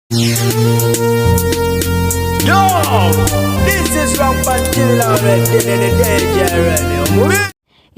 Yo, this is Rampant Killer already, the DJ already.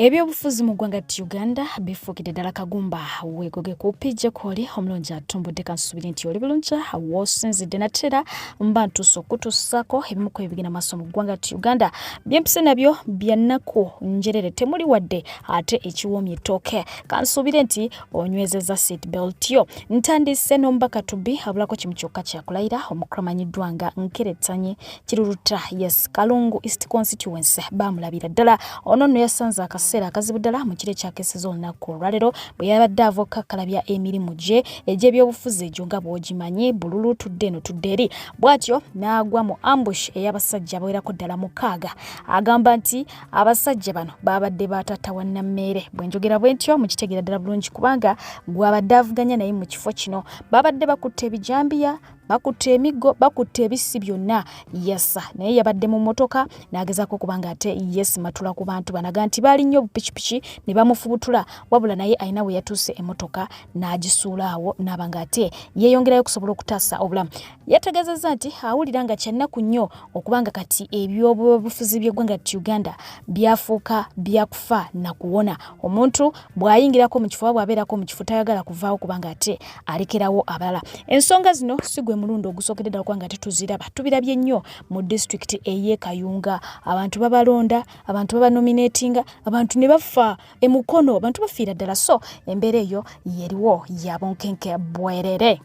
Ebyobufuzi mu ggwanga Uganda bifuukidde ddala kagumba weegoge ku pijja kwoli omulungi atumbudde kansubiri nti oli bulungi w'osinzidde natera mbantuusa okutuusaako ebimu ku ebigenda maaso mu ggwanga Uganda byempise nabyo bya nnaku njerere temuli wadde ate ekiwoomya ettooke kansubire nti onywezezza seatbelt yo ntandise n'omubaka tubbi abulako kimu kyokka kyakulayira omukramanyiddwa nga Nkerettanyi Kiruluta yes Kalungu East Constituency baamulabira ddala ono nno yasanze akaseera akazibu ddala mu kire kyakeseza olunaku olwaleero bwe yabadde avoka kalabya emirimu gye egy'ebyobufuzi egyo nga bw'ogimanyi bululu tudde eno tudde eri bw'atyo n'agwa mu ambush ey'abasajja abawerako ddala mukaaga agamba nti abasajja bano babadde batata wa Nammeere bwe njogera bwe ntyo mukitegeera ddala bulungi kubanga gw'abadde avuganya naye mu kifo kino babadde bakutte ebijambiya bakutte emiggo bakutte ebisi byonna yasa naye yabadde mu motoka n'agezaako kubanga ate yes matula ku bantu banaga nti baali nnyo bupikipiki ne bamufubutula wabula naye alina we yatuuse emmotoka n'agisuulaawo n'abanga ate yeeyongerayo okusobola okutaasa obulamu yategeezezza nti awulira nga kyannaku nnyo okubanga kati ebyobufuzi by'eggwanga Uganda byafuuka byakufa na kuwona omuntu bw'ayingirako mu kifo bw'abeerako mu kifo tayagala kuvaawo kubanga ate alekerawo abalala ensonga zino sigwe mulundo ogusookedde ddala kubanga tetuziraba tubirabye nnyo mu disitulikiti ey'e Kayunga abantu babalonda abantu babanominatinga abantu ne bafa emukono abantu bafiira ddala so embeera eyo yeriwo yabonkenke bwerere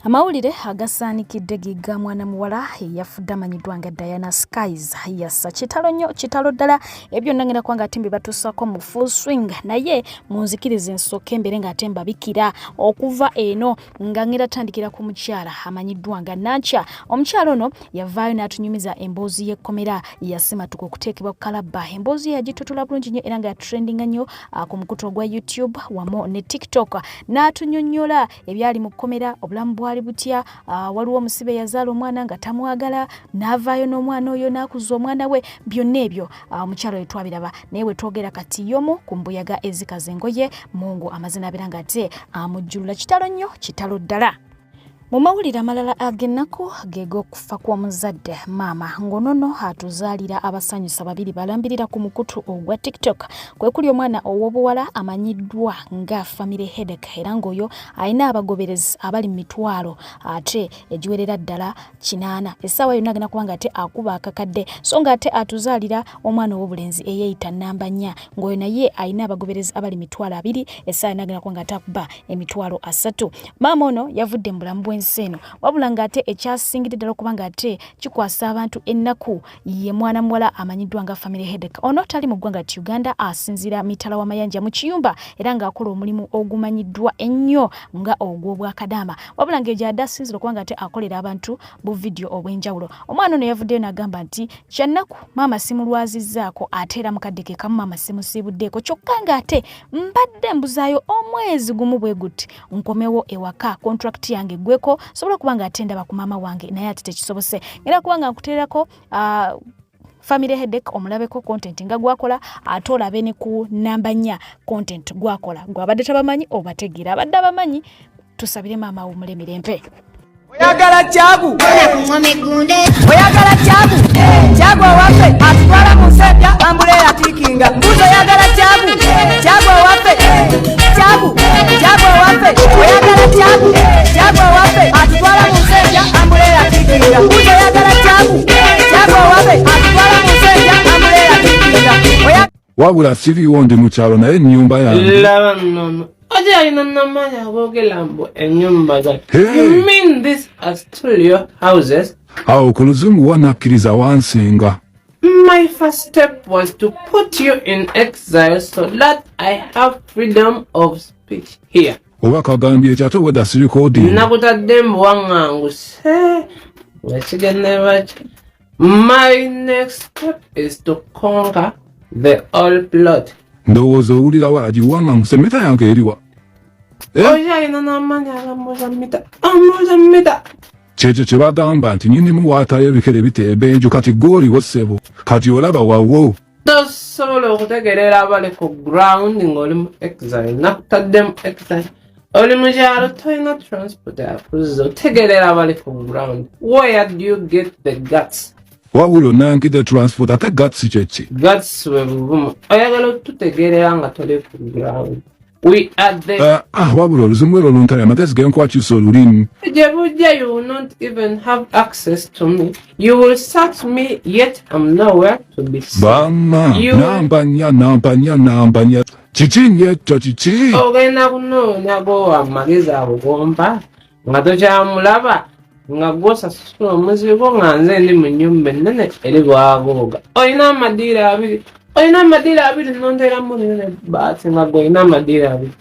amawulire agasaanikidde giga mwana muwala eyafudde amanyiddwa nga Diana Skies yassa kitalo nnyo kitalo ddala ebyo nangenda kwanga ate mbibatuusako mu full swing naye munzikirize nsooke mbere ng'ate mbabikira okuva eno nga ngenda tandikira ku mukyala amanyiddwa nga Nankya omukyala ono yavaayo n'atunyumiza emboozi y'ekkomera yasimatuka okuteekebwa ku kalabba emboozi yagitutula bulungi nnyo era nga yatrendinga nnyo ku mukutu ogwa YouTube wamu ne TikTok n'atunyonnyola ebyali mu kkomera obulamu bwali butya waliwo omusibe yazaala omwana nga tamwagala n'avaayo n'omwana oyo n'akuza omwana we byonna ebyo omukyalo we twabiraba naye we twogera kati yomu ku mbuyaga ezikaza engoye Mungu amazina abira nga ate amujjulula kitalo nnyo kitalo ddala mu mawulire amalala ag'ennaku g'okufa kw'omuzadde maama ng'onono atuzaalira abasanyusa babiri balambirira ku mukutu ogwa TikTok kwe kuli omwana ow'obuwala amanyiddwa nga Family Headache era ng'oyo alina abagoberezi abali mu mitwalo ate egiwerera ddala 8 essaawa yonna agenda kubanga ate akuba akakadde so nga ate atuzaalira omwana ow'obulenzi eyeeyita nnamba 4 ng'oyo naye alina abagoberezi abali mitwalo 2 essaawa yonna agenda kubanga ate akuba emitwalo 3 maama ono yavudde mu bulamu bw'ensi eno wabula ng'ate ekyasingidde ddala okubanga ate kikwasa abantu ennaku ye mwana muwala amanyiddwa nga Family Headache ono tali mu ggwanga Uganda asinzira mitala w'amayanja mu kiyumba era ng'akola omulimu ogumanyiddwa ennyo nga ogw'obwakadaama wabula ng'egyadde asinzira okubanga ate akolera abantu bu vidiyo obw'enjawulo omwana ono yavuddeyo n'agamba nti kyannaku maama simulwazizzaako ate era mukadde ke kamu maama simusiibuddeeko kyokka ng'ate mbadde mbuzaayo omwezi gumu bwe guti nkomewo ewaka contract yange gweko sobola kubanga ate ndaba ku maama wange naye ate tekisobose era kubanga nkuteerako Family Headache omulabeko content nga gwakola ate olabe ne ku namba 4 content gwakola gwabadde tabamanyi obategeera abadde abamanyi tusabire maama wo mulemirempe oyagala kyagu oyagala kyagu kyagu owaffe atutwala mu nsajja ambule yatiikinga oyagala kyagu kyagu owaffe kyagu owaffe oyagala kyagu owaffe atutwala mu nsajja ambule yatiikinga oyagala kyagu owaffe atutwala mu nsajja ambule yatiikinga wabula siriwo ndi mu kyalo naye ennyumba yange Oje alina namanya abogela mbu ennyumba zake. You mean this as studio houses? Awo ku luzungu wanakkiriza wansinga. My first step was to put you in exile so that I have freedom of speech here. Oba kagambye ekyato weda sirikodi. Nakutadde mbu wanganguse. My next step is to conquer the old plot. Ndowooza owulira wagi wanganguse mita yange eriwa. Oje alina namanya agambuza mita. Kyekyo kye bagamba nti nnyinimu waatayo ebikere biteebenju kati gw'oliwo ssebo kati olaba wawo. Tosobola okutegeerera abali ku ground ng'oli mu exile nakutadde mu exile Oli mukyalo toyina transport yafuzo tegerera abali ku ground. Where do you get the guts? Wabula onankide transport ate guts kyeki? Guts we buvumu. Oyagala otutegerera nga toli ku ground. We are there. Wabula oluzimu ero luntale amagezi genkwakisa olulimi. Jebujja, you will not even have access to me. You will search me, yet I'm nowhere to be seen. Bama, nambanya. Kiki nyekyo kiki? Ogenda kunoonya gwowa amagezi agugomba nga tokyamulaba nga gwosasasula omuzigo nga nze ndi mu nnyumba ennene eri bwagooga. Olina amadiira abiri nonteeramu ne baati nga gwolina amadiira abiri.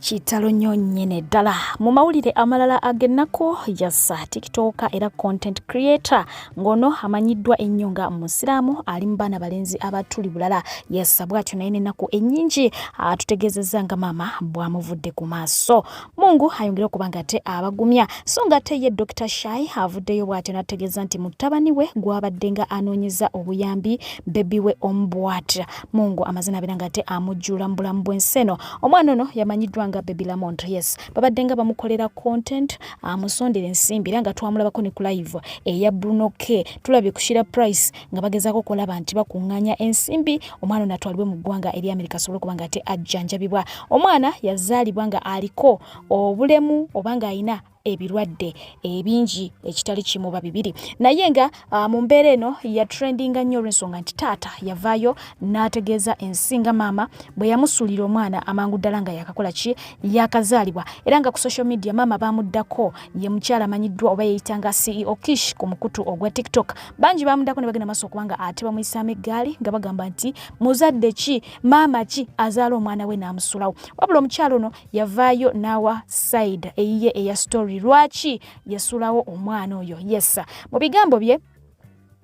Kitalo nnyo nnyene ddala. Mu mawulire amalala ag'ennaku yassa tiktoka era content creator ng'ono amanyiddwa ennyo nga musiraamu ali mu baana balenzi abatuli bulala. Yassa bw'atyo naye n'ennaku ennyingi atutegeezezza nga maama bw'amuvudde ku maaso. Mungu ayongere okuba nga ate abagumya. So nga ate ye Dr. Shy avuddeyo bw'atyo n'ategeeza nti mutabani we gw'abadde nga anoonyeza obuyambi bebi we Ombwat. Mungu amazina abeera nga ate amujjula mu bulamu bw'ensi eno. Omwana ono yamanyiddwa nga Baby Lamont. Yes, babadde nga bamukolera content amusondera ensimbi era nga twamulabako ne ku live eya Bruno K. Tulabye ku Shira Price nga bagezaako okulaba nti bakuŋŋaanya ensimbi omwana ono atwalibwe mu ggwanga eri Amerika asobole okuba nga ate ajjanjabibwa. Omwana yazaalibwa nga aliko obulemu oba nga alina ebirwadde ebingi ekitali kimu ba bibiri. Naye nga mu mbeera eno ya trendinga nnyo olw'ensonga nti taata yavaayo n'ategeeza ensinga maama bwe yamusuulira omwana amangu ddala nga yakakola ki yakazaalibwa. Era nga ku social media maama bamuddako ye mukyala amanyiddwa oba yeyitanga CEO Kish ku mukutu ogwa TikTok. Bangi bamuddako ne bagenda maaso okubanga ate bamuyisaamu eggaali nga bagamba nti muzadde ki maama ki azaala omwana we n'amusulawo. Wabula omukyala ono yavaayo n'awa side eyiye eya story lwaki yasulawo omwana oyo. Yes, mu bigambo bye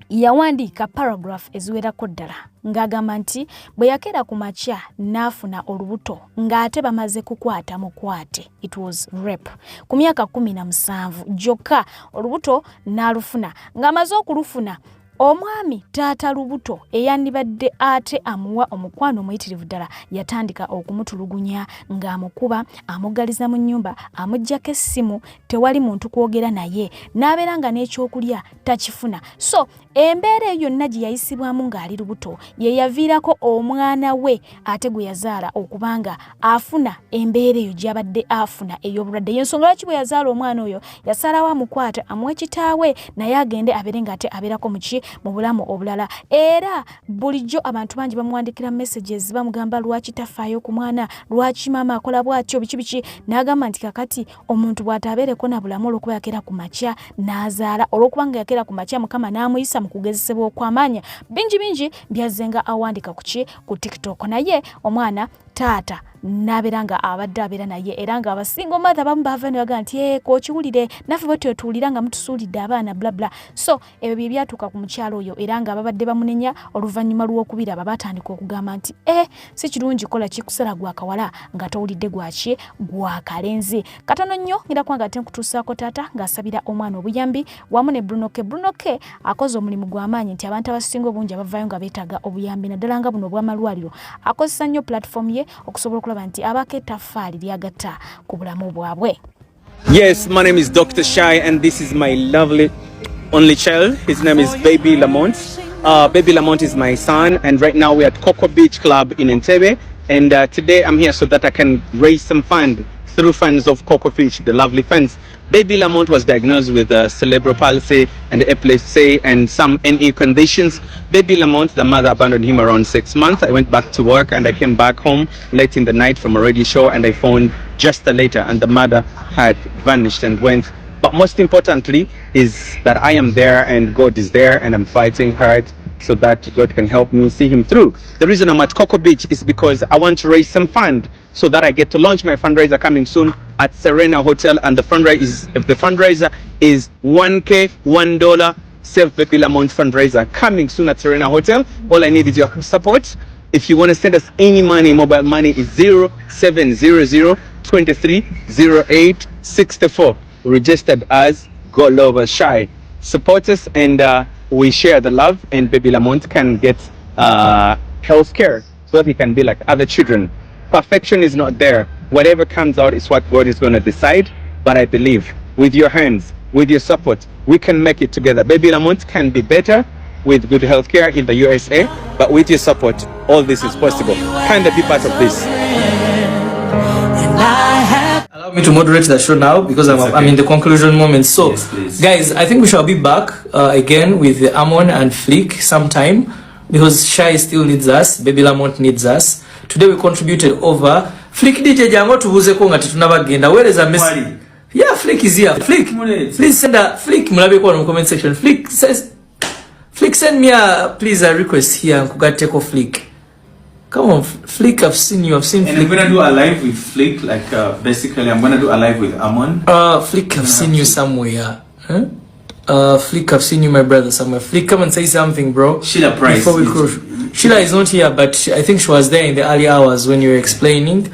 yawandiika paragraph eziwerako ddala ng'agamba nti bwe yakeera ku makya n'afuna olubuto ng'ate bamaze kukwata mukwate. It was rape. Ku myaka 17 gyokka olubuto n'alufuna. Ng'amaze okulufuna omwami taata lubuto eyandibadde ate amuwa omukwano omuyitirivu ddala yatandika okumutulugunya ng'amukuba amugaliza mu nnyumba amuggyako essimu tewali muntu kwogera naye n'abeera nga n'ekyokulya takifuna. So embeera eyo yonna gye yayisibwamu ng'ali lubuto ye yaviirako omwana we ate gwe yazaala okubanga afuna embeera eyo gy'abadde afuna ey'obulwadde. Y'ensonga lwaki bwe yazaala omwana oyo yasalawo amukwata amuwe kitaawe naye agende abeere ng'ate abeerako muki mu bulamu obulala. Era bulijjo abantu bangi bamuwandikira messages bamugamba lwaki tafaayo ku mwana, lwaki maama akola bw'atyo biki n'agamba nti kakati omuntu bw'ataabeereko na bulamu olw'okuba yakeera ku makya n'azaala olw'okuba nga yakeera ku makya Mukama n'amuyisa mu kugezesebwa okw'amaanyi. Bingi byazze nga awandika ku TikTok. Naye omwana taata n'abeera nga abadde abeera naye era nga abasinga omatha bamu baava ne bagamba nti kookiwulire naffe bwe twetuwulira nga mutusuulidde abaana blabla. So ebyo bye byatuuka ku mukyalo oyo era nga babadde bamunenya oluvannyuma lw'okubiraba batandika okugamba nti si kirungi kola kikusala gwakawala nga towulidde gwaki gwakalenzi. Katono nnyo ngira kubanga ate nkutuusaako taata ng'asabira omwana obuyambi wamu ne Bruno K. Bruno K akoze omulimu gw'amaanyi nti abantu abasinga obungi abavaayo nga beetaaga obuyambi naddala nga buno obw'amalwaliro akozesa nnyo platform ye okusobola okulaba nti abako ettaffaali lyagatta ku bulamu bwabwe. Yes, my name is Dr. Shy and this is my lovely only child. His name is Baby Lamont. Baby Lamont is my son and right now we're at Coco Beach Club in Entebbe and today I'm here so that I can raise some fund through funds of Coco Beach, the lovely funds. Baby Lamont was diagnosed with cerebral palsy and epilepsy and some NE conditions. Baby Lamont, the mother abandoned him around 6 months. I went back to work and I came back home late in the night from a radio show and I phoned just later and the mother had vanished and went. But most importantly is that I am there and God is there and I'm fighting hard so that God can help me see him through. The reason I'm at Coco Beach is because I want to raise some fund so that I get to launch my fundraiser coming soon at Serena Hotel and the fundraiser is $1K, $1 Save Baby Lamont fundraiser coming soon at Serena Hotel. All I need is your support. If you want to send us any money, mobile money is 0700 23 08 64. Registered as Go Love Shy. Support us and we share the love and Baby Lamont can get health care so that he can be like other children. Perfection is not there. whatever comes out is what God is going to decide. But I believe with your hands, with your support, we can make it together. Baby Lamont can be better with good healthcare in the USA, but with your support, all this is possible. Kind of be part of this. Allow me to moderate the show now because I'm in the conclusion moment. So, yes, guys, I think we shall be back again with Amon and Flick sometime because Shai still needs us, Baby Lamont needs us. Today we contributed over. Flick DJ Jango tubuze ko ngati tunabagenda. Where is a message? Yeah, Flick is here. Flick, please send a Flick mulabe ko in the comment section. Flick says, Flick send me please a request here. Kuga take off Flick. Come on, Flick, I've seen you. I've seen and Flick. I'm gonna do a live with Flick. Like basically, I'm gonna do a live with Amon. Flick, I've seen you somewhere. Huh? Flick, I've seen you, my brother, somewhere. Flick, come and say something, bro. Sheila Price. Before we close. Sheila is not here, but I think she was there in the early hours when you were explaining.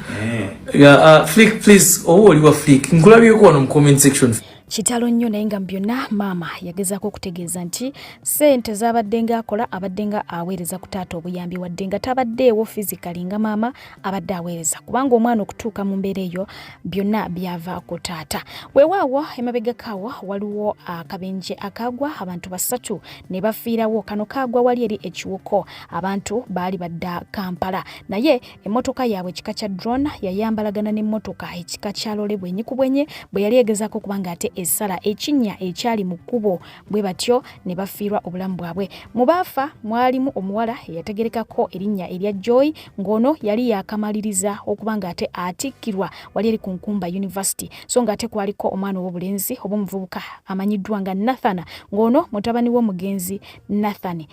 Yeah. Flick, please. Oh, you are Flick. Nkulabi yuko on comment section. Kitalo nnyo naye nga byonna maama yagezaako okutegeeza nti ssente z'abaddenga akola abaddenga aweereza ku taata obuyambi waddenga tabaddeewo physically nga maama abadde aweereza kubanga omwana okutuuka mu mbeera eyo byonna byava ku taata. Weewaawo emabegakaawo waliwo akabenje akagwa abantu 3 ne bafiirawo. Kano kagwa wali eri ekiwuko abantu baali badda Kampala naye emmotoka yaabwe ekika kya drone yayambalagana n'emmotoka ekika kya lole bwenyi ku bwenye bwe yali egezaako kubanga ate esala ekinnya ekyali mu kkubo bwe batyo ne bafiirwa obulamu bwabwe. Mu baafa mwalimu omuwala eyategerekako erinnya erya Joy ng'ono yali yakamaliriza okuba nga ate atikkirwa wali eri ku Nkumba University so nga ate kwaliko omwana ow'obulenzi obw'omuvubuka amanyiddwa nga Nathan ng'ono mutabani w'omugenzi Nathan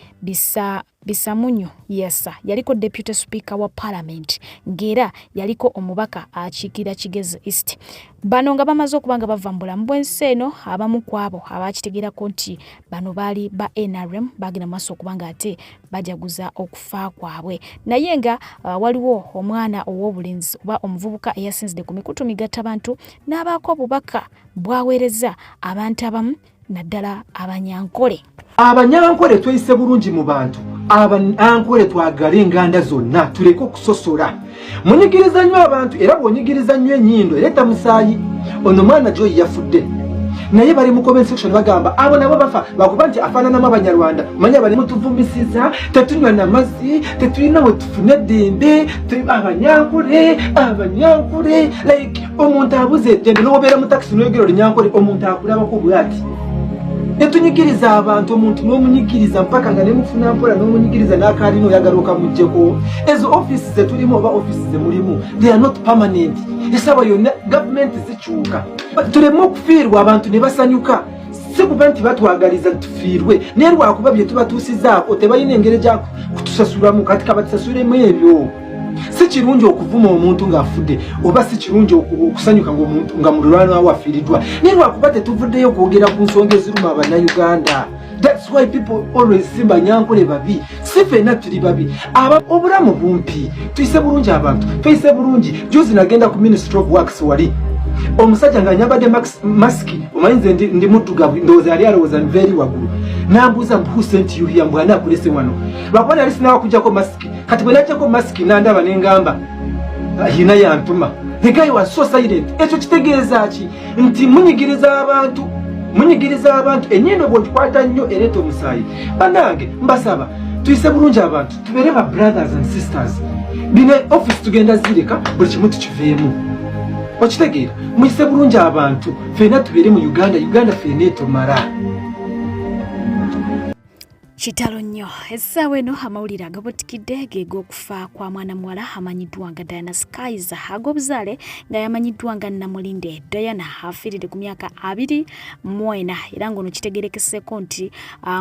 Bisamunyu Yesa yaliko Deputy Speaker wa Parliament ng'era yaliko omubaka akiikirira Kigezi East. Bano nga bamaze okubanga bavambula mu bwensi eno abamu kwabo abakitegerako nti bano baali ba NRM bagenda maaso okubanga ate bajaguza okufa kwabwe naye nga waliwo omwana ow'obulenzi oba omuvubuka eyasinzidde ku mikutu migatta bantu n'abaako obubaka bwaweereza abantu abamu naddala abanyankole. Abanyankole tweyise bulungi mu bantu. Abanyankole twagala enganda zonna tuleke okusosola. Munyigiriza nnyo abantu era bw'onyigiriza nnyo ennyindo ereta musaayi. Ono mwana Joy yafudde. Naye bali mu comment section bagamba abo nabo bafa bakuba nti afaananamu Abanyarwanda. Manya bali mutuvumisiza tetunywa n'amazzi tetulina we tufune ddembe abanyankole like omuntu abuze eddembe n'obeera mu taxi n'oyogera Olunyankole omuntu akulabako bw'ati. Netunyigiriza abantu omuntu n'omunyigiriza mpaka nga nemufuna mpola n'omunyigiriza n'akaalina oyagala okamuggyeko. Ezo offices zetulimu oba offices zemulimu they are not permanent. Esaba yonna gavumenti zikyuka. Tuleme okufiirwa abantu ne basanyuka. Si kuba nti batwagaliza tufiirwe naye lwakuba bye tubatuusizaako tebalina engeri gya kutusasulamu kati kabatusasulemu ebyo. Si kirungi okuvuma omuntu ng'afudde oba si kirungi okusanyuka ng'omuntu nga mulwana wafiiriddwa naye lwakuba tetuvuddeyo kwogera ku nsonga eziruma Abannayuganda. That's why people always see Banyankole babi. Si ffenna tuli babi. Obulamu bumpi. Tuyise bulungi abantu. Tuyise bulungi. Juzi nagenda ku Ministry of Works wali. Omusajja nga nyambadde maski omanyize ndi muddugavu ndowooza yali alowooza nveeri waggulu. Nambuuza who sent you here mbwana akulese wano. Lwakuba yali sinawa kujjako maski. Kati bwe najjako maski n'andaba ne ngamba yina yantuma. The guy was so silent. Ekyo kitegeeza ki? Nti munyigiriza abantu ennyindo bw'ogikwata nnyo ereeta omusaayi. Bannange mbasaba tuyise bulungi abantu tubeere ba brothers and sisters. Bino office tugenda zireka buli kimu tukiveemu. Okitegeera muyise bulungi abantu ffenna tubeere mu Uganda ffenna etumala. Kitalo nnyo essaawa eno amawulire agabutikidde g'okufa kwa mwana muwala amanyiddwa nga Diana Skies ag'obuzaale nga yamanyiddwa nga Namulinde Diana afiiridde ku myaka 24 era ng'ono kitegerekeseko nti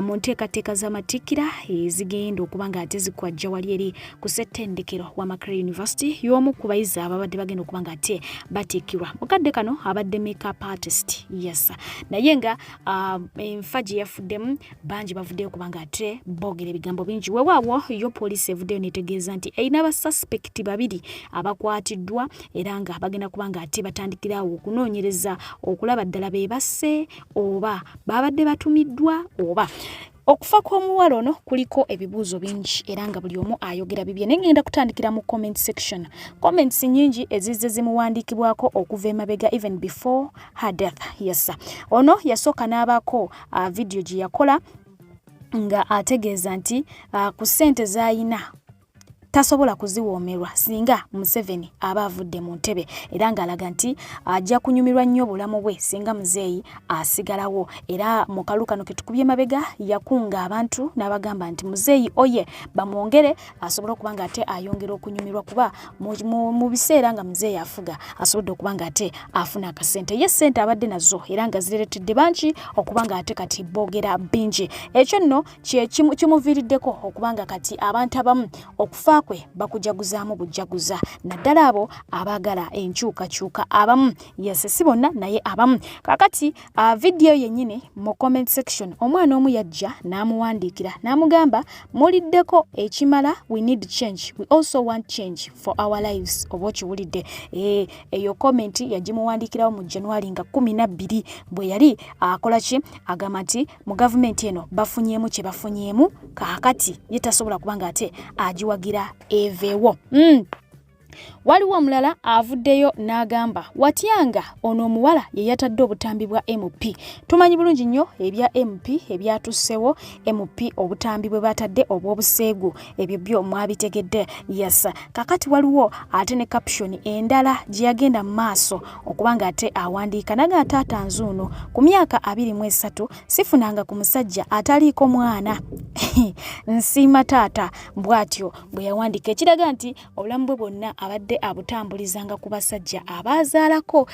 mu nteekateeka z'amatikkira ezigenda okuba nga ate zikwajja wali eri ku ssettendekero wa Makerere University y'omu ku bayizi ababadde bagenda okuba nga ate batikkirwa. Mukadde kano abadde makeup artist yes naye nga enfa gye yafuddemu bangi bavuddeyo okuba nga ate boogera ebigambo bingi. Weewaawo yo poliisi evuddeyo netegeeza nti erina abasuspekiti 2 abakwatiddwa era nga bagenda kuba nga ate batandikirawo okunoonyereza okulaba ddala be basse oba babadde batumiddwa oba Okufa kw'omuwala ono kuliko ebibuuzo bingi era nga buli omu ayogera bibye naye ngenda kutandikira mu comment section. Comments nyingi ezizze zimuwandiikibwako okuva emabega even before her death. Yes. Ono yasooka n'abaako video gye yakola nga ategeeza nti ku ssente z'ayina tasobola kuziwoomerwa singa Museveni aba avudde mu ntebe era ng'alaga nti ajja kunyumirwa nnyo obulamu bwe singa muzeeyi asigalawo. Era mu kalulu kano ke tukubye mabega yakunga abantu n'abagamba nti muzeeyi oye bamwongere asobole okuba nga ate ayongera okunyumirwa kuba mu biseera nga muzeeyi afuga asobodde okuba nga ate afuna akasente. Ye ssente abadde nazo era nga zireetedde bangi okuba nga ate kati boogera bingi. Ekyo nno kimuviiriddeko okuba nga kati abantu abamu okufa kwe bakujaguzaamu bujjaguza naddala abo abaagala enkyukakyuka abamu. Yes, si bonna naye abamu. Kakati video yennyini mu comment section omwana omu yajja n'amuwandiikira n'amugamba muliddeko ekimala, we need change, we also want change for our lives. Oba okiwulidde? Eyo comment yagimuwandiikirawo mu January nga 12 bwe yali akola ki agamba nti mu gavumenti eno bafunyeemu kye bafunyeemu kakati ye tasobola kubanga ate agiwagira evewo. Waliwo omulala avuddeyo n'agamba watyanga ono omuwala ye yatadde obutambi bwa MP. Tumanyi bulungi nnyo ebya MP ebyatussewo MP obutambi bwe batadde obw'obuseegu ebyo byo mwabitegedde. Yes. Kakati waliwo ate ne caption endala gye yagenda mu maaso okubanga ate awandiika naga taata nzuuno ku myaka 23 sifunanga ku musajja ataliiko mwana nsiima taata bw'atyo bwe yawandiika ekiraga nti obulamu bwe bwonna abadde abutambulizanga ku basajja abazaalako.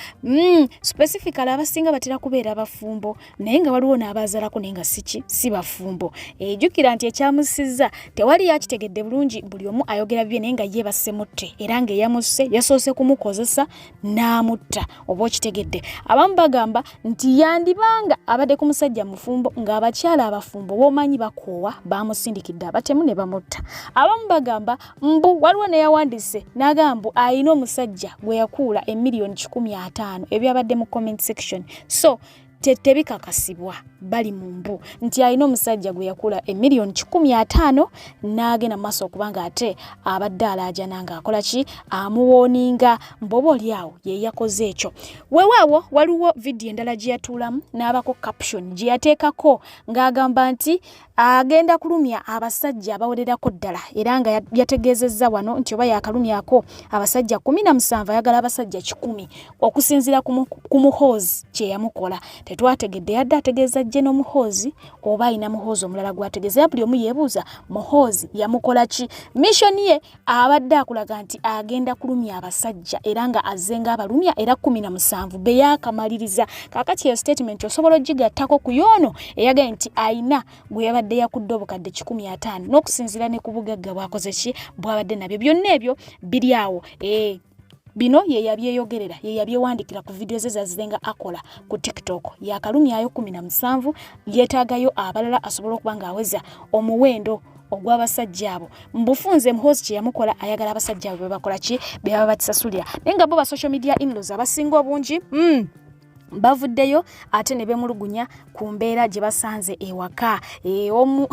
Specifically abasinga batera kubeera bafumbo naye nga waliwo n'abazaalako naye nga si bafumbo. Ejjukira nti ekyamusizza tewali yakitegedde bulungi, buli omu ayogera bye naye nga ye basemutte era nga eyamusse yasoose kumukozesa n'amutta. Oba okitegedde? Abamu bagamba nti yandibanga abadde ku musajja mufumbo ng'abakyala abafumbo b'omanyi bakoowa bamusindikidde abatemu ne bamutta. Abamu bagamba mbu waliwo neyawandiise n'agamba ayina omusajja gwe yakuula $1,500,000 ebyabadde mu comment section. So tebikakasibwa bali mu mbu nti ayina omusajja gwe yakuula $1,500,000 n'agenda mu maaso okubanga ate abadde alaaja nanga akola ki amuwooninga mbobo lyawo ye yakoze ekyo. Weewaawo waliwo video endala gye yatuulamu n'abako caption gye yateekako ng'agamba nti agenda kulumya abasajja abawererako ddala era nga yategeezezza wano nti oba yakalumyako abasajja 17 ayagala abasajja 10 okusinziira ku muhoozi kye yamukola. Tetwategedde yadde ategeeza jje n'omuhoozi oba ayina muhoozi omulala gwategeeza. Buli omu yeebuuza muhoozi yamukola ki. Mission ye abadde akulaga nti agenda kulumya abasajja era nga azzenga abalumya era 17 be yakamaliriza. Kakati eyo statement osobola ogigattako ku yoono eyagaye nti ayina gwe yabadde yakudde obukadde 1,500 n'okusinziira ne ku bugagga bwakoze ki bwabadde nabyo. Byonna ebyo biri awo. Bino ye yabyeyogerera ye yabyewandiikira ku video ze zazenga akola ku TikTok. Yakalumyayo 17 yeetaagayo abalala asobola okuba ng'aweza omuwendo ogw'abasajja abo. Mbufunze muhoozi kye yamukola ayagala abasajja abo bakola ki be baba batisasulira. Naye nga bo ba social media in-laws abasinga obungi bavuddeyo ate ne bemulugunya ku mbeera gye basanze ewaka. Omu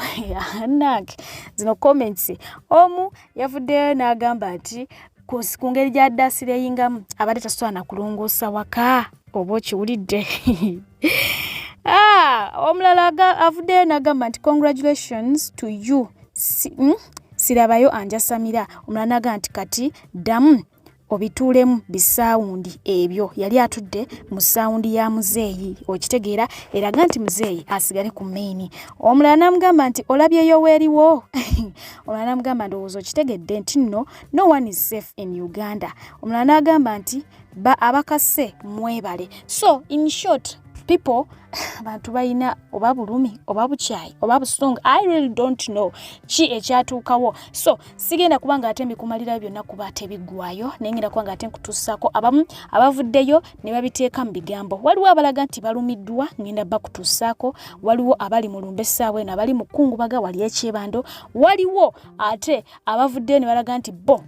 zino comments omu yavuddeyo n'agamba nti ku ngeri gy'adde asireyingamu abadde tasobola kulongoosa waka. Oba okiwulidde? Omulala avuddeyo n'agamba nti congratulations to you, sirabayo anjasamira. Omulala n'agamba nti kati ddamu obituulemu bisaawundi ebyo. Yali atudde mu saawundi ya muzeeyi, okitegeera, eraga nti muzeeyi asigale ku maini. Omulala n'amugamba nti olabyeyo weeriwo. Omulala n'amugamba ndowooza okitegedde nti no one is safe in Uganda. Omulala n'agamba nti abakase mwebale. So in short people abantu bayina oba bulumi oba bukyayi oba busungu, I really don't know ki ekyatuukawo. So sigenda kubanga ate mbikumalira byonna kuba tebiggwayo naye ngenda kubanga ate nkutuusako abamu abavuddeyo ne babiteeka mu bigambo. Waliwo abalaga nti balumiddwa, ngenda bakutuusako. Waliwo abali mu lumbe essaawa eno abali mu kungubaga wali ekyebando. Waliwo ate abavuddeyo ne balaga nti bo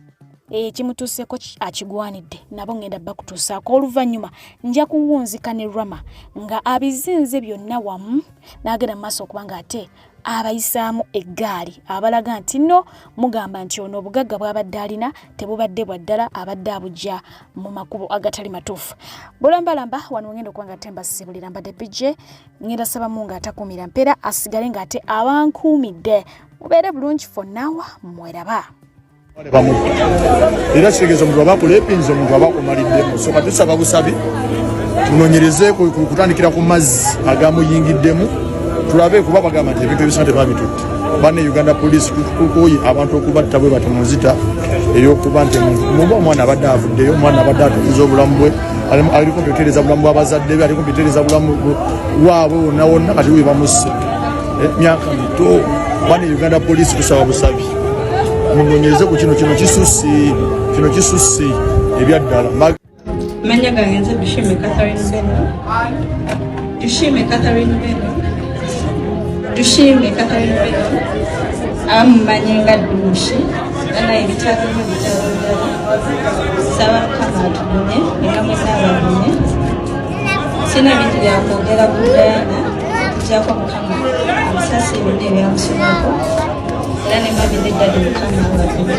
kimutuuseko akigwanidde nabo ngenda bakutuusaako oluvannyuma nja kuwunzika ne Rama nga abizinze byonna wamu n'agenda mu maaso okuba nga ate abayisaamu eggaali abalaga nti nno mugamba nti ono obugagga bw'abadde alina tebubadde bwa ddala abadde abujja mu makubo agatali matuufu. Bulambalamba wano ngenda okuba nga ate mbasibulira mbadde bijje ngenda sabamu nga atakuumira mpeera asigale ng'ate abankuumidde mubeere bulungi fonnawa mweraba. Era kitegeeza omuntu aba akulepinze omuntu aba akumaliddemu so kati tusaba busabi tunoonyereze kutandikira ku mazzi agamuyingiddemu tulabe kuba bagamba nti ebintu ebisana tebabitutte banne Uganda Police tukukoyi abantu okubatta bwe bati muzita ey'okuba nti mumba omwana abadde avuddeyo omwana abadde atuuza obulamu bwe aliko mpetereza bulamu bw'abazadde be aliko mpetereza bulamu waabwe wonna wonna kati we bamusse myaka mito banne Uganda Police tusaba busabi munoonyereze ku kino kisusse ebyaddala. Manya gange nze Dushime Catherine Beno. Dushime Catherine Beno. Ammanyi nga Dushi. Ana ebitabo saba kama atubune nekamwe n'ababune. Sina bintu bya kwogera ku Diana gyakwa Mukama amusasi ebintu ebyamusomako. Era ne mabide gyali Mukama ababune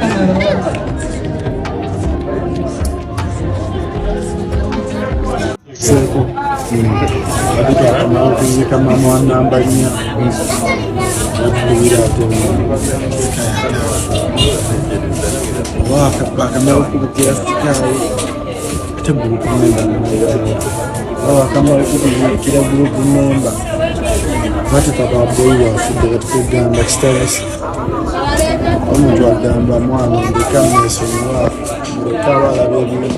kama ababune. Seko adika kama kuzika mama namba nya waka kama kukutia sikai kitabu kumenda kama kukutia group member watu tababoiwa fudde tukugamba status omuntu agamba mwana ndikamesonwa mukawala bebyo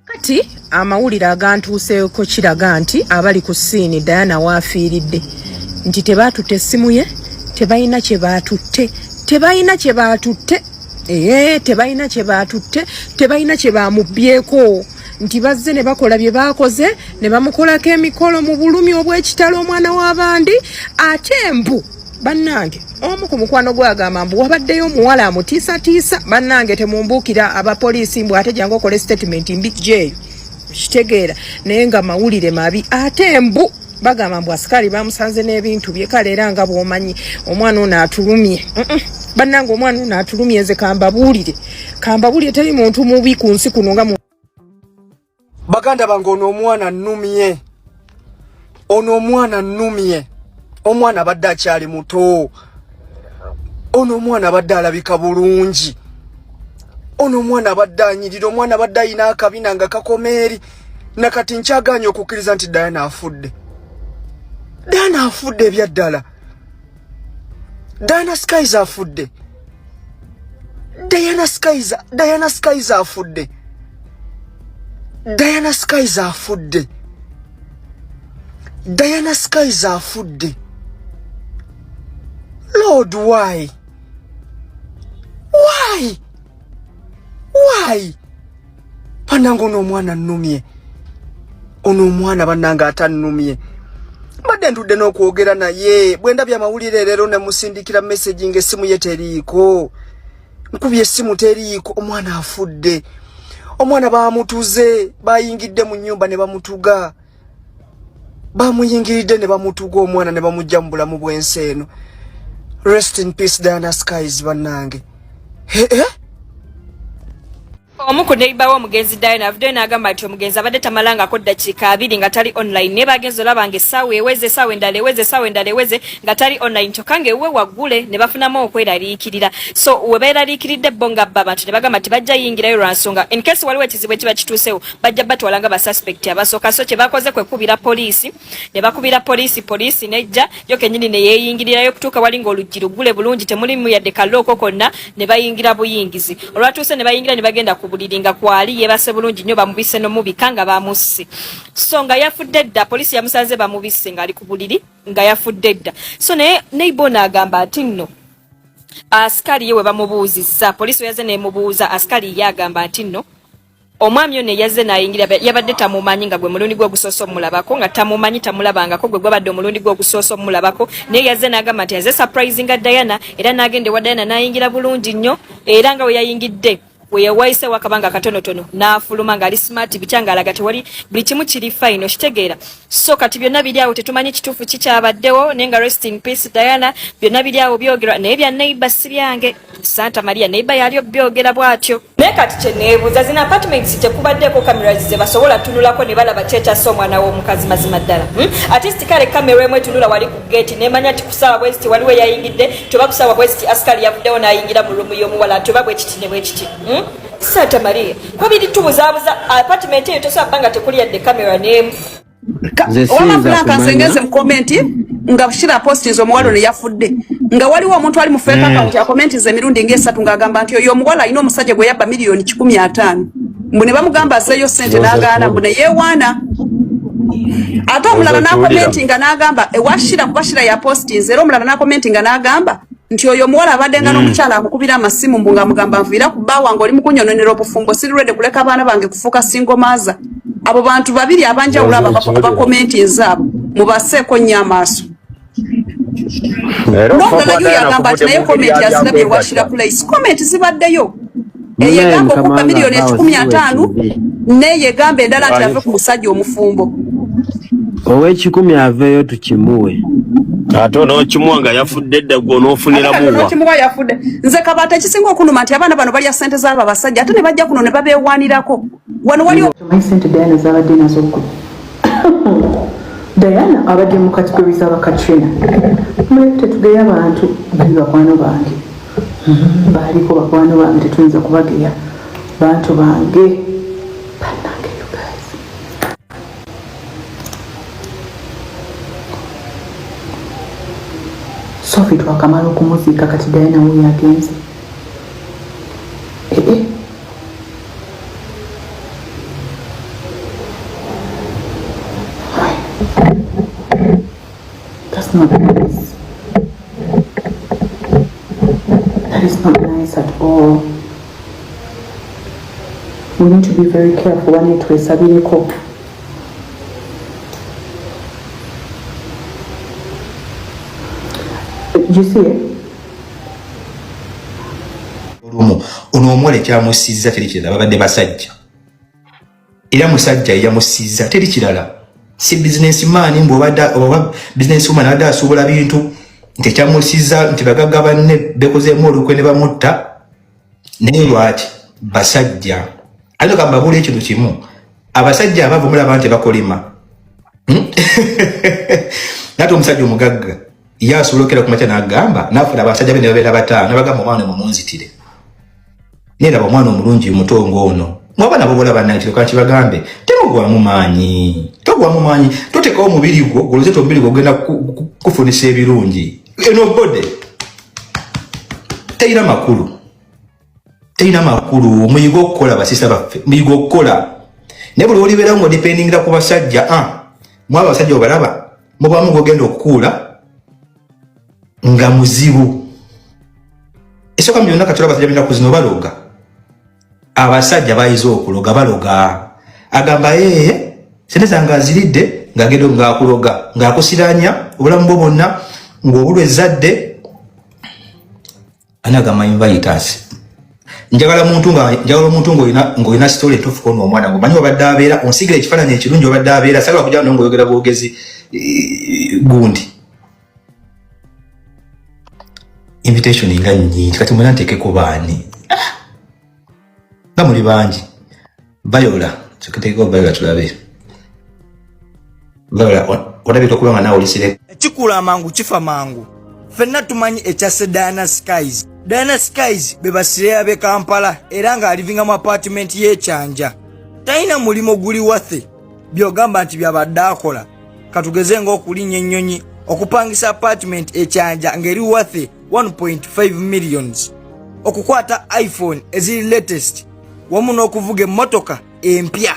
kati amawulire agantuuseeko kiraga nti abali ku ssiini Diana waafiiridde nti tebaatutte essimu ye tebalina kye baatutte tebalina kye bamubbyeko nti bazze ne bakola bye baakoze ne bamukolako emikolo mu bulumi obw'ekitalo omwana w'abandi ate mbu bannange omu ku mukwano gwagamba mbu wabaddeyo omuwala amutiisatiisa bannange temumbuukira abapoliisi mbw ate jangu okole statement mbi jeeyo kitegeera naye nga mawulire mabi ate mbu bagamba mbu asikali bamusanze n'ebintu bye kale era nga bw'omanyi omwana ono atulumye bannange omwana ono atulumye nze kambabuulire teri muntu mubi ku nsi kuno nga baganda bange ono omwana nnumye omwana abadde akyali muto ono omwana abadde alabika bulungi ono omwana abadde anyirira omwana abadde ayina akabina nga kakomeeri nakati nkyaganye okukkiriza nti Diana afudde ebyaddala Diana Skies afudde Lord, why? Panango ono omwana nnumye. Ono omwana bannanga atannumye. Mbadde ntudde n'okwogera naye bwe ndabye amawulire leero ne musindikira message ng'essimu ye teriiko. Nkubye essimu teriiko omwana afudde. Omwana bamutuze bayingidde mu nnyumba ne bamutuga. Bamuyingiridde ne bamutuga omwana ne bamujja mu bulamu bw'ensi eno. Rest in peace Diana Skies bannange. Omuku neighbor w'omugenzi Diana avuddeyo n'agamba nti omugenzi abadde tamalangako ddakiika 2 nga tali online ne bagenzi olaba ng'essaawa eweze essaawa endala eweze nga tali online kyokka ng'ewuwe waggule ne bafunamu okweraliikirira so we beeraliikiridde bo nga bba abantu ne bagamba nti bajja yingirayo lwa nsonga in case waliwo ekizibu ekiba kituusewo bajja batwala nga basuspect abasooka so kye bakoze kwe kubira poliisi ne bakubira poliisi nejja yo kennyini ne yeeyingirirayo kutuuka wali ng'oluggi luggule bulungi temulimu yadde kallooko konna ne bayingira buyingizi olwatuuse ne bayingira ne bagenda kubuliringa kwali yebase bulungi nnyo bamubisse n'omubika nga bamusse so nga yafudde dda poliisi yamusanze bamubisse ng'ali ku buliri nga yafudde dda so naye neighbor n'agamba ati nno asikali ye we bamubuuzizza poliisi yazze neemubuuza asikali ye agamba ati nno omwami ono yazze n'ayingira yabadde tamumanyi nga gwe mulundi gwe ogusoosa omulabako nga tamumanyi tamulabangako gwe gwabadde omulundi gwe ogusoosa omulabako naye yazze n'agamba nti yazze surprising Diana era n'agenda ewa Diana n'ayingira bulungi nnyo era nga we yayingidde weyawaise wakabanga katonotono n'afuluma ng'ali smart bikyanga alaga tewali buli kimu kiri fine okitegeera. So kati byonna biri awo tetumanyi kituufu kikyabaddewo naye nga rest in peace Diana, byonna biri awo byogerwa naye bya neighbor si byange. Santa Maria neighbor yali byogera bw'atyo. Naye kati kye neebuuza zina apartments tekubaddeko cameras ze basobola tunulako ne balaba kyetaasa omwana w'omukazi mazima ddala. Artist kale kamera emwe tunula wali ku gate nemanya ti kusaba bwest waliwe yayingidde toba kusaba bwest askari yavuddewo n'ayingira mu rumu y'omuwala toba bwe kiti ne bwe kiti. Santa Maria kwa biri tubuzaabuza apartment eyo tosobola bbanga tekuli yadde kamera n'emu. Wama Blanca nsengeze mu komenti nga shira posti omuwala ne yafudde nga waliwo omuntu ali mu fake account ya komenti ze mirundi ng'esatu ng'agamba nti oyo omuwala alina omusajja gwe yabba miliyoni 15,000 mbune bamugamba azeeyo ssente n'agaana mbune yeewaana ate omulala n'akomenti nga n'agamba ewashira kubashira ya posti nzero omulala n'akomenti nga n'agamba nti oyo omuwala abadde nga n'omukyala amukubira amasimu mbu ng'amugamba nviira ku bbaawa ng'oli mu kunyononera obufumbo sirulede kuleka abaana bange kufuuka singomaza. Abo bantu babiri abanjawulo abakuba komenti ezaabo mubaseeko nnyo amaaso. N'omulala yo yagamba nti naye komenti yazirabye ewashira place komenti zibaddeyo. Eyegamba okubba miliyoni 15,000 n'eyegamba endala nti ave ku musajja omufumbo. Ow'ekikumi aveeyo tukimuwe. Ate n'okimuwa nga yafudde dda gwe onoofunira muwa. N'okimuwa yafudde. Nze Kabata ekisinga okunuma nti abaana bano balya ssente z'abo abasajja ate ne bajja kuno ne babeewaanirako. Wano waliwo ssente Diana z'abadde nazo ggwe. Diana abadde mu kategori z'aba Katrina. Muleke tetugeya abantu bali bakwano bange. Baaliko bakwano bange tetuyinza kubageya bantu bange. Bannange you guys. Sophie twakamala okumuziika kati Diana we yagenze. That's not nice. That is not nice at all. We need to be very careful when it was Sabiniko. You see it? Ono omwole kyamusiza teri kirala babadde basajja. Era musajja yamusiza teri kirala. Si businessman mbobadda oba businesswoman adda asuubula bintu nti kyamusiza nti bagagga banne bekozeemu olukwe ne bamutta naye lwaki basajja ate kambabula ekintu kimu abasajja abava mulaba nti bakolima nate omusajja omugagga ye asobola okera ku makya n'agamba naafuna abasajja be ne babeera bataano nabagamba omwana mumunzitire neraba omwana omulungi mutongo ono mwaba nabo bola bannange kanti bagambe temugwamu maanyi togwamu maanyi totekawo omubiri gwo golozeta omubiri gwo ogenda kufunisa ebirungi eno bode teyina makulu muyiga okukola basisa baffe muyiga okukola naye buli olibeerawo ng'odipendingira ku basajja mwaba abasajja obalaba mubamu gwogenda okukuula nga muzibu esooka mu byonna katola abasajja balina kuzino baloga abasajja bayize okuloga baloga agamba sente zange aziridde ng'agenda ng'akuloga ng'akusiranya obulamu bwo bwonna ng'obulwa ezzadde anagamba inviters njagala omuntu ng'olina sitole entuufu kono omwana ngo manyi obadde abeera onsigira ekifaananyi ekirungi obadde abeera sagala kujja no ng'oyogera bwogezi gundi invitation nga nnyingi kati mwena nteekeko baani nga muli bangi Bayola tukitegeko Bayola tulabe Bayola olabika okuba nga naawe olisire ekikula amangu kifa mangu ffenna tumanyi ekyasse Diana Skies. Diana Skies bebasire abe Kampala era nga alivinga mu apartment y'ekyanja talina mulimo guli wathe byogamba nti byabadde akola katugeze ng'okulinnya ennyonyi okupangisa apartment ekyanja ng'eri wathe 1.5 millions okukwata iPhone eziri latest wamu n'okuvuga emmotoka empya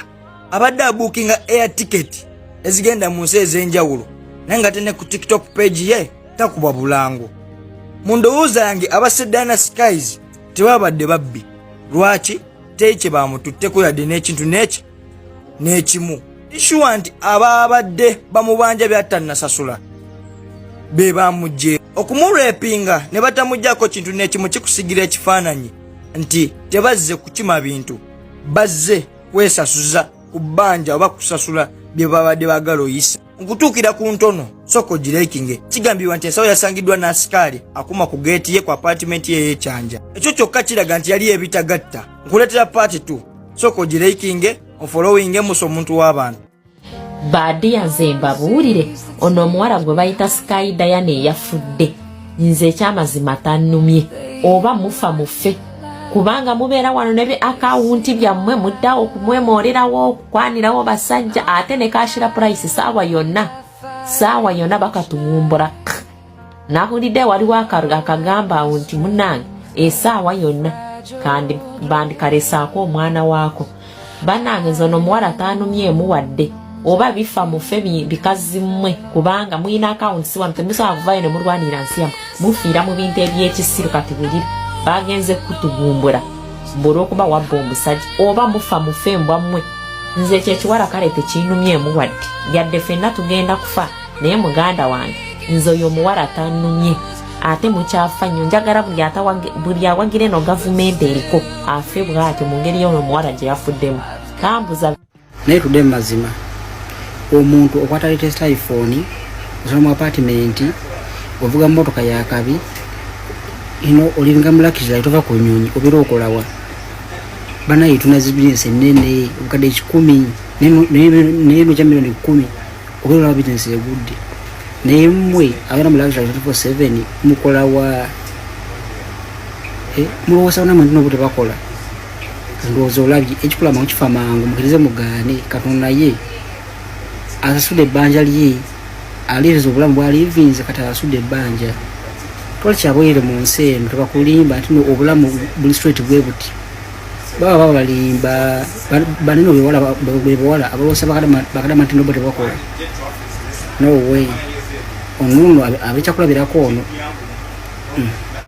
abadde abuukinga air ticket ezigenda mu nsi ez'enjawulo naye nga tene ku TikTok page ye takuba bulango. Mu ndowooza yange abasse Diana Skies tebabadde babbi lwaki teri kye bamututteko yadde n'ekintu n'ekimu ishuwa nti ababadde bamubanja byatannasasula be bamugje okumurepinga ne batamujjako kintu n'ekimu kikusigira ekifaananyi nti tebazze kukima bintu bazze kwesasuza ku bbanja oba kusasula bye babadde bagala oyisa nkutuukira ku ntono soko girekinge kigambibwa nti ensawo yasangiddwa n'asikaali akuma ku geeti ye ku apartment ye y'ekyanja ekyo kyokka kiraga nti yali ebitagatta nkuleetera paati 2 soko girekinge ofollowing muso omuntu w'abantu baadi yanze mbabuulire ono omuwala gwe bayita Sky Diana eyafudde nze ekyamazima tannumye oba mufa mufe kubanga mubeera wano ne akawunti byammwe muddawo okumwemoolerawo okukwanirawo basajja ate ne kashira price saawa yonna bakatuwumbula nahulidde waliwo akagamba awo nti munnange esaawa yonna kandi bandikalesaako omwana waako bannange nze ono omuwala taanumyemu wadde oba bifa mufe bikazi mmwe kubanga mulina akawunti siwano temusobola kuvayo ne mulwanira nsi yammwe mufiira mu bintu ebyekisiru kati bulira bagenze kutugumbula olw'okuba wabba omusajja oba mufa mufe mbwa mmwe nze ekyekiwala kale tekiinumyemu wadde yadde ffenna tugenda kufa naye muganda wange nze oyo omuwala tannumye ate mukyafa nnyo njagala buli awagira eno gavumenti eriko afe bw'atyo mu ngeri y'ono omuwala gye yafuddemu kambuza naye tudde mu mazima omuntu okwata latest iPhone osola mu apartment ovuga mmotoka ya kabi ino olinga mulakizira itova ku nyonyi obera okolawa banaye tunazi business nene obukadde 10 neno kya milioni 10 obera business egudde naye mmwe abana mulakizira 24/7 mukolawa mulowooza namwe ndino bute bakola ndowooza olabye ekikula mangu kifa mangu mukirize mugane katonda ye asasude ebbanja lye aliriza obulamu bwalivinze kati asasude ebbanja twakyaboyere mu nsi eno tebakulimba nti obulamu buli straight bwe buti baba balimba banene bwewala abaloosa bakadama nti nobo tebakola no way onuno abekyakulabirako ono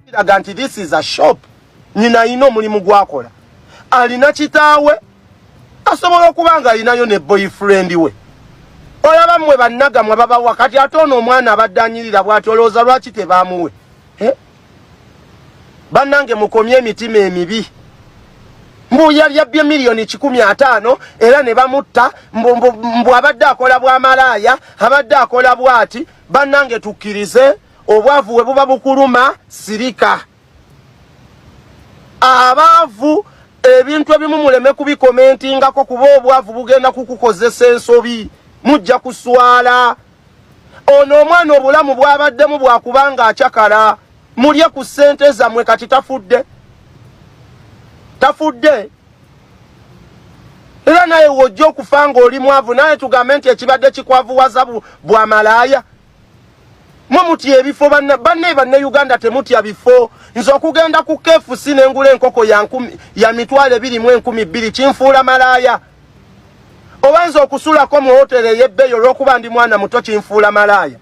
kiraga nti this is a shop nyina ino omulimu gwakola alina kitaawe asobola okuba nga alinayo ne boyfriend we olaba mmwe bannagamwe baba wakati ate ono omwana abadde anyirira bw'ati olowooza lwaki tebaamuwe bannange mukomye emitima emibi mbu yabyye miliyoni 15 era ne bamutta mbu abadde akola bw'amalaaya abadde akola bw'ati bannange tukkirize obwavu we buba bukuluma sirika abaavu ebintu ebimu muleme kubikomentingako kuba obwavu bugenda kukukozesa ensobi mujja kuswala ono omwana obulamu bwabaddemu bwakubanga akyakala mulye ku ssente zammwe kati tafudde era naye wojja okufa ng'oli mwavu naye tugambe nti ekibadde kikwavuwaza bwa malaaya mwe mutya ebifo banne Uganda temutya bifo nze okugenda ku KFC n'engula enkoko ya mitwalo 20,000 kinfuula malaaya obanza okusulako mu hoteli ey'ebbeeyi olw'okuba ndi mwana muto kinfuula malaaya